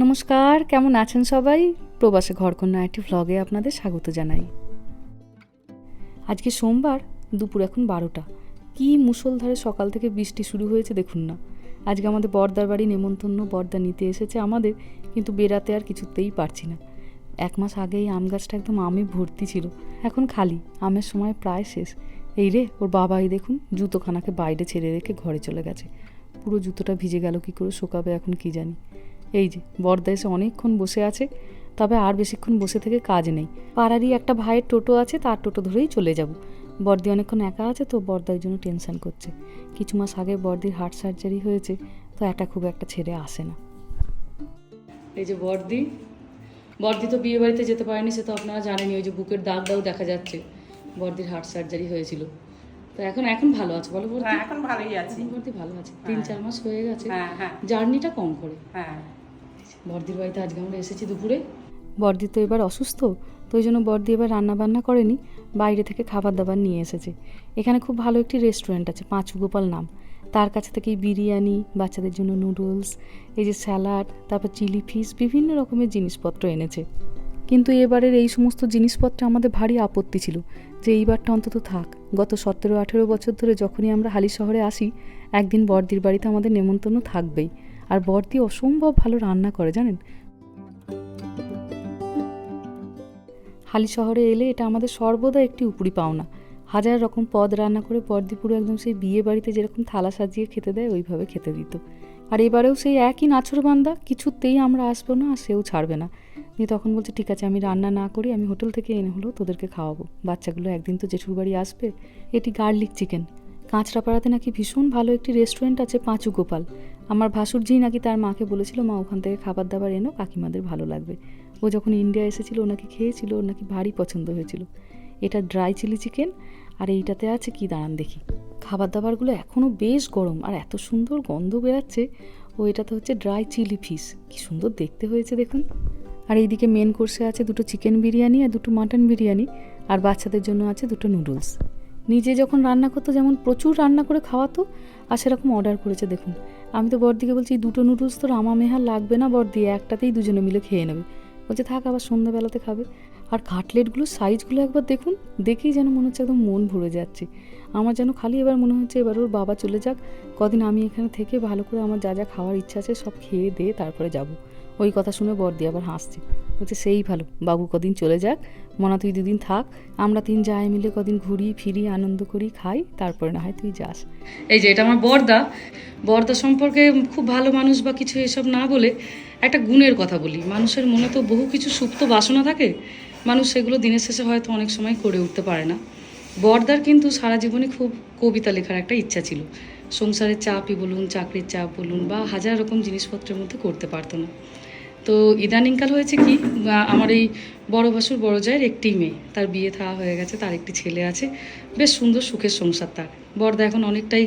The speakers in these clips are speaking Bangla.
নমস্কার, কেমন আছেন সবাই? প্রবাসে ঘরকন্যা একটি ভ্লগে আপনাদের স্বাগত জানাই। আজকে সোমবার, দুপুর এখন 12টা। কি মুষলধারে সকাল থেকে বৃষ্টি শুরু হয়েছে দেখুন না। আজকে আমাদের বর্দার বাড়ি নেমন্তন্ন, বর্দা নিতে এসেছে আমাদের, কিন্তু বেরাতে আর কিছুতেই পারছি না। 1 মাস আগেই আম গাছটা একদম আমে ভর্তি ছিল, এখন খালি। আমের সময় প্রায় শেষ। এই রে, ওর বাবাই দেখুন জুতোখানাকে বাইরে ছেড়ে রেখে ঘরে চলে গেছে। পুরো জুতোটা ভিজে গেল, কি করে শোকাবে এখন কি জানি। এই যে বর্দা এসে অনেকক্ষণ বসে আছে, তবে আর বেশিক্ষণ বসে থেকে কাজ নেই। পাড়ারই একটা ভাইয়ের টোটো আছে, তার টোটো ধরেই চলে যাব। বর্দি অনেকক্ষণ একা আছে তো বর্দার জন্য টেনশন করছে। কিছু মাস আগে বর্দির হার্ট সার্জারি হয়েছে, তো এটা খুব একটা ছেড়ে আসে না। এই যে বর্দি তো বিয়ে বাড়িতে যেতে পারেনি, সে তো আপনারা জানেনই। ওই যে বুকের দাগটাও দেখা যাচ্ছে, বর্দির হার্ট সার্জারি হয়েছিল। তো এখন ভালো আছে বলো বর্দি? এখন ভালোই আছে। বর্দি ভালো আছে, 3-4 মাস হয়ে গেছে। জার্নিটা কম করে। বর্দির বাড়িতে আজকে আমরা এসেছি দুপুরে। বর্দি তো এবার অসুস্থ, তো ওই জন্য বর্দি এবার রান্না বান্না করেনি, বাইরে থেকে খাবার দাবার নিয়ে এসেছে। এখানে খুব ভালো একটি রেস্টুরেন্ট আছে, পাঁচু গোপাল নাম। তার কাছে থেকেই বিরিয়ানি, বাচ্চাদের জন্য নুডলস, এই যে স্যালাড, তারপর চিলি ফিশ, বিভিন্ন রকমের জিনিসপত্র এনেছে। কিন্তু এবারের এই সমস্ত জিনিসপত্রে আমাদের ভারী আপত্তি ছিল যে এইবারটা অন্তত থাক। গত 17-18 বছর ধরে যখনই আমরা হালি শহরে আসি, একদিন বর্দির বাড়িতে আমাদের নেমন্তন্ন থাকবেই। আর বর্দি অসম্ভব ভালো রান্না করে জানেন। হালি শহরে এলে এটা আমাদের সর্বদা একটি উপরি পাওনা। 1000 রকম পদ রান্না করে বর্দি পুরো একদম সেই বিয়ে বাড়িতে যেরকম থালা সাজিয়ে খেতে দেয় ওইভাবে খেতে দিত। আর এবারেও সেই একই নাছোড়বান্দা, কিছুতেই আমরা আসবো না আর সেও ছাড়বে না। দিয়ে তখন বলছে ঠিক আছে, আমি রান্না না করি, আমি হোটেল থেকে এনে হলেও তোদেরকে খাওয়াবো। বাচ্চাগুলো একদিন তো জেঠুর বাড়ি আসবে। এটি গার্লিক চিকেন। কাঁচরাপাড়াতে নাকি ভীষণ ভালো একটি রেস্টুরেন্ট আছে, পাঁচু গোপাল। আমার ভাসুরজি নাকি তার মাকে বলেছিল, মা ওখান থেকে খাবার দাবার এনো, কাকিমাদের ভালো লাগবে। ও যখন ইন্ডিয়া এসেছিল ও নাকি খেয়েছিল, ওর নাকি ভারী পছন্দ হয়েছিল। এটা ড্রাই চিলি চিকেন, আর এইটাতে আছে কি দাঁড়ান দেখি। খাবার দাবারগুলো এখনও বেশ গরম আর এত সুন্দর গন্ধ বেরাচ্ছে। ও এটাতে হচ্ছে ড্রাই চিলি ফিশ, কি সুন্দর দেখতে হয়েছে দেখুন। আর এইদিকে মেন কোর্সে আছে 2টো চিকেন বিরিয়ানি আর 2টো মাটন বিরিয়ানি, আর বাচ্চাদের জন্য আছে 2টো নুডলস। নিজে যখন রান্না করতো যেমন প্রচুর রান্না করে খাওয়াতো, আর সেরকম অর্ডার করেছে দেখুন। আমি তো বর্দিকে বলছি 2টো নুডলস তো রামা মেহার লাগবে না বর্দি, একটাতেই দুজনে মিলে খেয়ে নেবে। বলছে থাক, আবার সন্ধ্যাবেলাতে খাবে। আর কাটলেটগুলোর সাইজগুলো একবার দেখুন, দেখেই যেন মনে হচ্ছে একদম মন ভরে যাচ্ছে। আমার যেন খালি এবার মনে হচ্ছে এবার ওর বাবা চলে যাক, কদিন আমি এখানে থেকে ভালো করে আমার যা যা খাওয়ার ইচ্ছা আছে সব খেয়ে দিয়ে তারপরে যাব। ওই কথা শুনে বর্দি আবার হাসছে, বলছে সেই ভালো, বাবু কদিন চলে যাক, মনা তুই 2 দিন থাক, আমরা 3 যাই মিলে কদিন ঘুরি ফিরি, আনন্দ করি, খাই, তারপরে না হয় তুই যাস। এই যে এটা আমার বর্দা সম্পর্কে খুব ভালো মানুষ বা কিছু এসব না বলে একটা গুণের কথা বলি। মানুষের মনে তো বহু কিছু সুপ্ত বাসনা থাকে, মানুষ সেগুলো দিনের শেষে হয়তো অনেক সময় করে উঠতে পারে না। বর্দার কিন্তু সারা জীবনে খুব কবিতা লেখার একটা ইচ্ছা ছিল। সংসারের চাপই বলুন, চাকরির চাপ বলুন, বা 1000 রকম জিনিসপত্রের মধ্যে করতে পারতো না। তো ইদানিংকাল হয়েছে কি, আমার এই বড় ভাসুর বড় জায়ের একটি মেয়ে, তার বিয়ে থাওয়া হয়ে গেছে, তার একটি ছেলে আছে, বেশ সুন্দর সুখের সংসার তার। বর্দা এখন অনেকটাই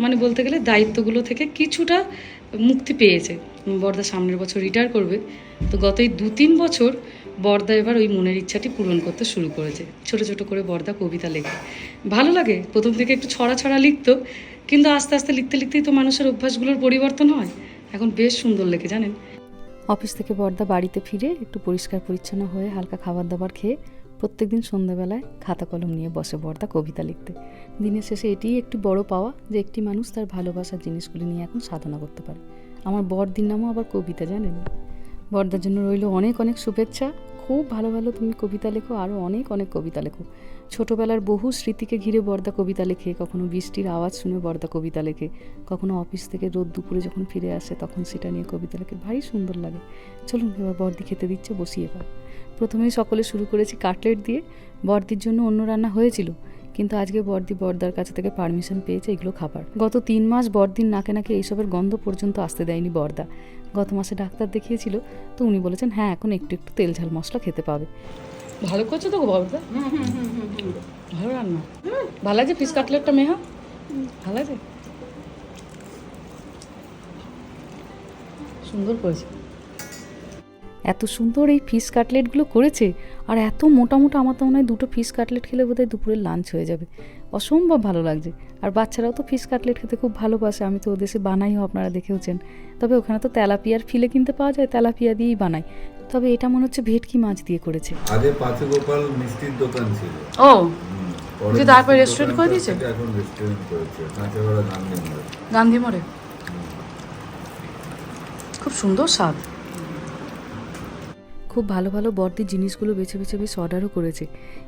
মানে বলতে গেলে দায়িত্বগুলো থেকে কিছুটা মুক্তি পেয়েছে। বর্দা সামনের বছর রিটায়ার করবে, তো গত এই 2-3 বছর বর্দা এবার ওই মনের ইচ্ছাটি পূরণ করতে শুরু করেছে। ছোট ছোট করে বর্দা কবিতা লেখে, ভালো লাগে। প্রথম থেকে একটু ছড়া লিখতো, কিন্তু আস্তে আস্তে লিখতে লিখতেই তো মানুষের অভ্যাসগুলোর পরিবর্তন হয়। এখন বেশ সুন্দর লেখে জানেন। অফিস থেকে বর্দা বাড়িতে ফিরে একটু পরিষ্কার পরিচ্ছন্ন হয়ে হালকা খাবার দাবার খেয়ে প্রত্যেকদিন সন্ধ্যাবেলায় খাতা কলম নিয়ে বসে বর্দা কবিতা লিখতে। দিনের শেষে এটিই একটি বড় পাওয়া যে একটি মানুষ তার ভালোবাসার জিনিসগুলি নিয়ে এখন সাধনা করতে পারে। আমার বর্দির নামও আবার কবিতা, জানেন। বর্দার জন্য রইল অনেক অনেক শুভেচ্ছা। খুব ভালো ভালো তুমি কবিতা লেখো, আরও অনেক অনেক কবিতা লেখো। ছোটোবেলার বহু স্মৃতিকে ঘিরে বর্দা কবিতা লেখে, কখনো বৃষ্টির আওয়াজ শুনে বর্দা কবিতা লেখে, কখনো অফিস থেকে রোদ দুপুরে যখন ফিরে আসে তখন সেটা নিয়ে কবিতা লেখে, ভারী সুন্দর লাগে। চলুন এবার বর্দি খেতে দিচ্ছে, বসি এবার। প্রথমেই সকলে শুরু করেছি কাটলেট দিয়ে। বর্দির জন্য অন্য রান্না হয়েছিল, কিন্তু আজকে বর্দার কাছে থেকে পারমিশন পেয়েছে এগুলো খাবার। গত 3 মাস বর্দির নাকে নাকে এইসবের গন্ধ পর্যন্ত আসতে দেয়নি বর্দা। গত মাসে ডাক্তার দেখিয়েছিল, তো উনি বলেছেন হ্যাঁ এখন একটু একটু তেল ঝাল মশলা খেতে পাবে। ভালো করছো তো বর্দা, ভালো রান্না, ভালো লাগছে ফিশ কাটলেটটা মেহা, ভালো লাগছে, সুন্দর করেছে। এত সুন্দর এই ফিশ কাটলেটগুলো করেছে, আর এত মোটা মোটা, আমার তো মনে হয় 2টো ফিশ কাটলেট খেলে বোধহয় দুপুরের লাঞ্চ হয়ে যাবে। অসম্ভব ভালো লাগছে। আর বাচ্চারাও তো ফিশ কাটলেট খেতে খুব ভালোবাসে, আমি তো ওদেশে বানাইও, আপনারা দেখেওছেন। তবে ওখানে তো তেলাপিয়ার ফিলে কিনতে পাওয়া যায়, তেলাপিয়া দিয়েই বানাই। তবে এটা মনে হচ্ছে ভেটকি মাছ দিয়ে করেছে। আগে পাঁচে গোপাল মিষ্টির দোকান ছিল, ও যে তারপর রেস্টুরেন্ট করে দিয়েছে, এখন রেস্টুরেন্ট করেছে কাঁচাপাড়া গান্ধী মোড়ে। গান্ধী মোড়ে। খুব সুন্দর স্বাদ। খুব ভালো ভালো বর্দি জিনিসগুলো বেছে বেছে বেশ অর্ডারও করেছে।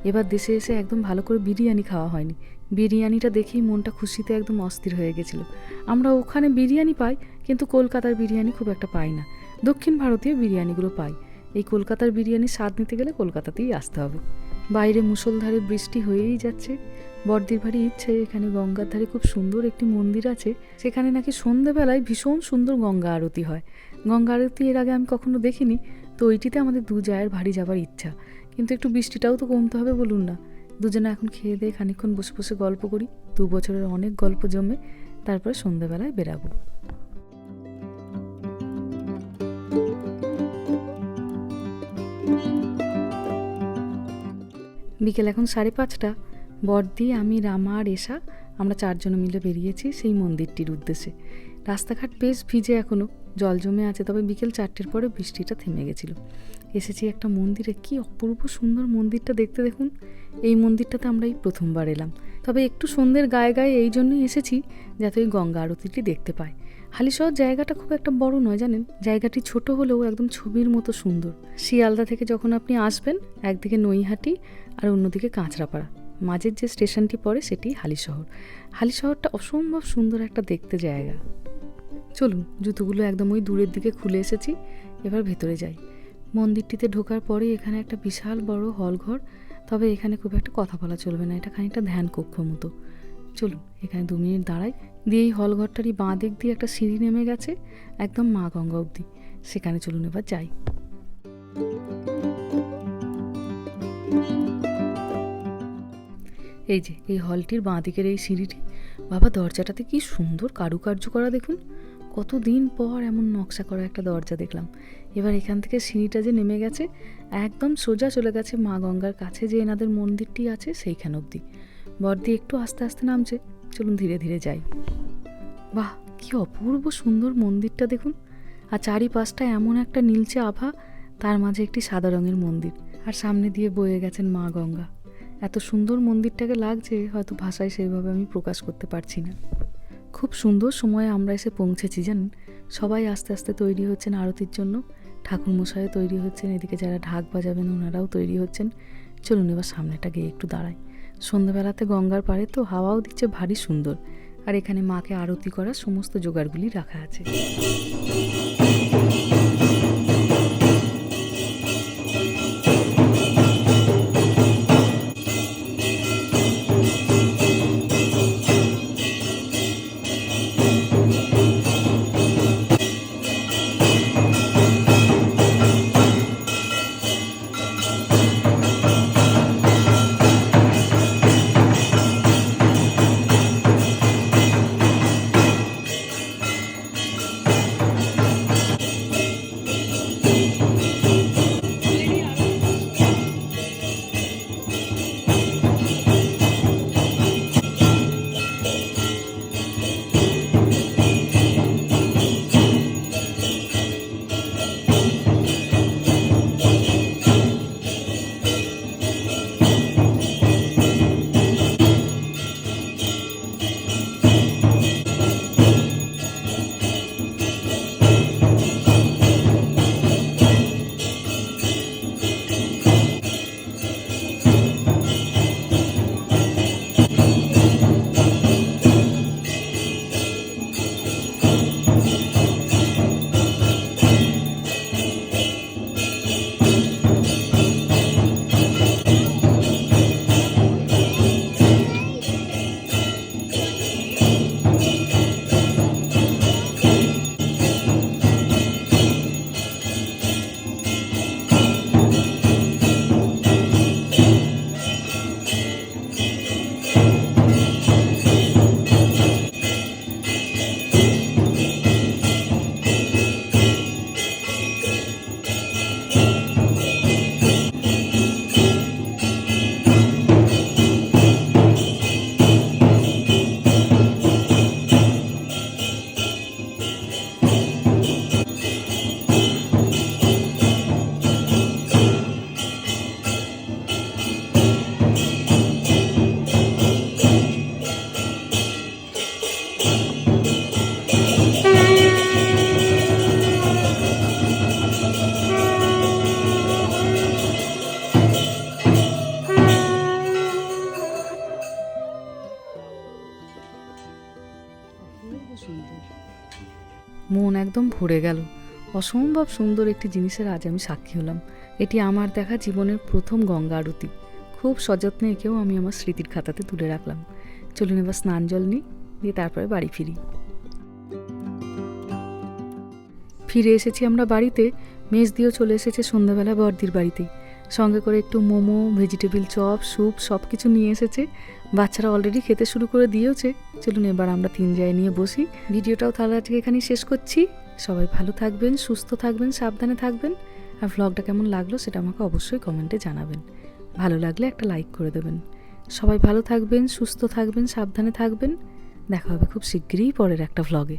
এবার দেশে এসে একদম ভালো করে বিরিয়ানি খাওয়া হয়নি। বিরিয়ানিটা দেখেই মনটা খুশিতে একদম অস্থির হয়ে গেছিলো। আমরা ওখানে বিরিয়ানি পাই, কিন্তু কলকাতার বিরিয়ানি খুব একটা পাই না। দক্ষিণ ভারতীয় বিরিয়ানিগুলো পাই। এই কলকাতার বিরিয়ানির স্বাদ নিতে গেলে কলকাতাতেই আসতে হবে। বাইরে মুষলধারে বৃষ্টি হয়েই যাচ্ছে। বর্দির ভারী ইচ্ছে, এখানে গঙ্গার ধারে খুব সুন্দর একটি মন্দির আছে, সেখানে নাকি সন্ধ্যেবেলায় ভীষণ সুন্দর গঙ্গা আরতি হয়। গঙ্গা আরতি এর আগে আমি কখনো দেখিনি, তো ওইটিতে আমাদের দু জায়ের ভারী যাবার ইচ্ছা। কিন্তু একটু বৃষ্টিটাও তো কমতে হবে, বলুন না। দুজনে এখন খেয়ে দিয়ে খানিকক্ষণ বসে বসে গল্প করি, 2 বছরের অনেক গল্প জমে, তারপরে সন্ধ্যেবেলায় বেরাবো। বিকেল এখন 5:30। বর্দি, আমি, রামা আর এশা আমরা 4 জন মিলে বেরিয়েছি সেই মন্দিরটির উদ্দেশ্যে। রাস্তাঘাট বেশ ভিজে, এখনও জল জমে আছে, তবে বিকেল 4টের পরে বৃষ্টিটা থেমে গেছিল। এসেছি একটা মন্দিরে, কি অপূর্ব সুন্দর মন্দিরটা দেখতে, দেখুন। এই মন্দিরটাতে আমরা এই প্রথমবার এলাম, তবে একটু সন্ধ্যের গায়ে গায়ে এই জন্যই এসেছি যাতে ওই গঙ্গা আরতিটি দেখতে পাই। হালিশহর জায়গাটা খুব একটা বড় নয় জানেন, জায়গাটি ছোট হলেও একদম ছবির মতো সুন্দর। শিয়ালদা থেকে যখন আপনি আসবেন, একদিকে নৈহাটি আর অন্যদিকে কাঁচরাপাড়া, মাঝের যে স্টেশনটি পড়ে সেটি হালিশহর। হালিশহরটা অসম্ভব সুন্দর একটা দেখতে জায়গা। চলুন, জুতোগুলো একদম ওই দূরের দিকে খুলে এসেছি, এবার ভেতরে যাই। মন্দিরটিতে ঢোকার পরে এখানে একটা বিশাল বড় হল ঘর, তবে এখানে খুব একটা কথা বলা চলবে না, এটা খানিকটা ধ্যান কক্ষ মতো। চলুন এখানে 2 মিনিট দাঁড়াই, দিয়ে এই হল ঘরটারই বাঁ দিক দিয়ে একটা সিঁড়ি নেমে গেছে একদম মা গঙ্গা অবধি, সেখানে চলুন এবার যাই। এই যে এই হলটির বাঁ দিকের এই সিঁড়িটি, বাবা দরজাটাতে কি সুন্দর কারুকার্য করা দেখুন। কতদিন পর এমন নকশা করা একটা দরজা দেখলাম। এবার এখান থেকে সিঁড়িটা যে নেমে গেছে, একদম সোজা চলে গেছে মা গঙ্গার কাছে যে এনাদের মন্দিরটি আছে সেইখান অবধি। বর্দি একটু আস্তে আস্তে নামছে, চলুন ধীরে ধীরে যাই। বাহ, কি অপূর্ব সুন্দর মন্দিরটা দেখুন। আর চারিপাশটা এমন একটা নীলচে আভা, তার মাঝে একটি সাদা রঙের মন্দির, আর সামনে দিয়ে বয়ে গেছেন মা গঙ্গা। এত সুন্দর মন্দিরটাকে লাগছে, হয়তো ভাষায় সেইভাবে আমি প্রকাশ করতে পারছি না। খুব সুন্দর সময়ে আমরা এসে পৌঁছেছি জানেন। সবাই আস্তে আস্তে তৈরি হচ্ছেন আরতির জন্য, ঠাকুরমশাইও তৈরি হচ্ছেন, এদিকে যারা ঢাক বাজাবেন ওনারাও তৈরি হচ্ছেন। চলুন এবার সামনেটা গিয়ে একটু দাঁড়াই। সন্ধ্যাবেলাতে গঙ্গার পাড়ে তো হাওয়াও দিচ্ছে ভারী সুন্দর, আর এখানে মাকে আরতি করার সমস্ত জোগাড়গুলি রাখা আছে। সুন্দর, মন একদম ভরে গেল। অসম্ভব সুন্দর একটি জিনিসের আজ আমি সাক্ষী হলাম। এটি আমার দেখা জীবনের প্রথম গঙ্গা আরতি। খুব সযত্নে একেও আমি আমার স্মৃতির খাতাতে তুলে রাখলাম। চলুন এবার স্নান জল নিই, দিয়ে তারপরে বাড়ি ফিরি। ফিরে এসেছি আমরা বাড়িতে। মেজ দিয়েও চলে এসেছে সন্ধ্যাবেলা বর্দির বাড়িতে। সঙ্গে করে একটু মোমো, ভেজিটেবিল চপ, স্যুপ সব কিছু নিয়ে এসেছে। বাচ্চারা অলরেডি খেতে শুরু করে দিয়েওছে। চলুন এবার আমরা 3 জায়গায় নিয়ে বসি। ভিডিওটাও তাহলে আজকে এখানেই শেষ করছি। সবাই ভালো থাকবেন, সুস্থ থাকবেন, সাবধানে থাকবেন। আর ভ্লগটা কেমন লাগলো সেটা আমাকে অবশ্যই কমেন্টে জানাবেন। ভালো লাগলে একটা লাইক করে দেবেন। সবাই ভালো থাকবেন, সুস্থ থাকবেন, সাবধানে থাকবেন। দেখা হবে খুব শিগগিরই পরের একটা ভ্লগে।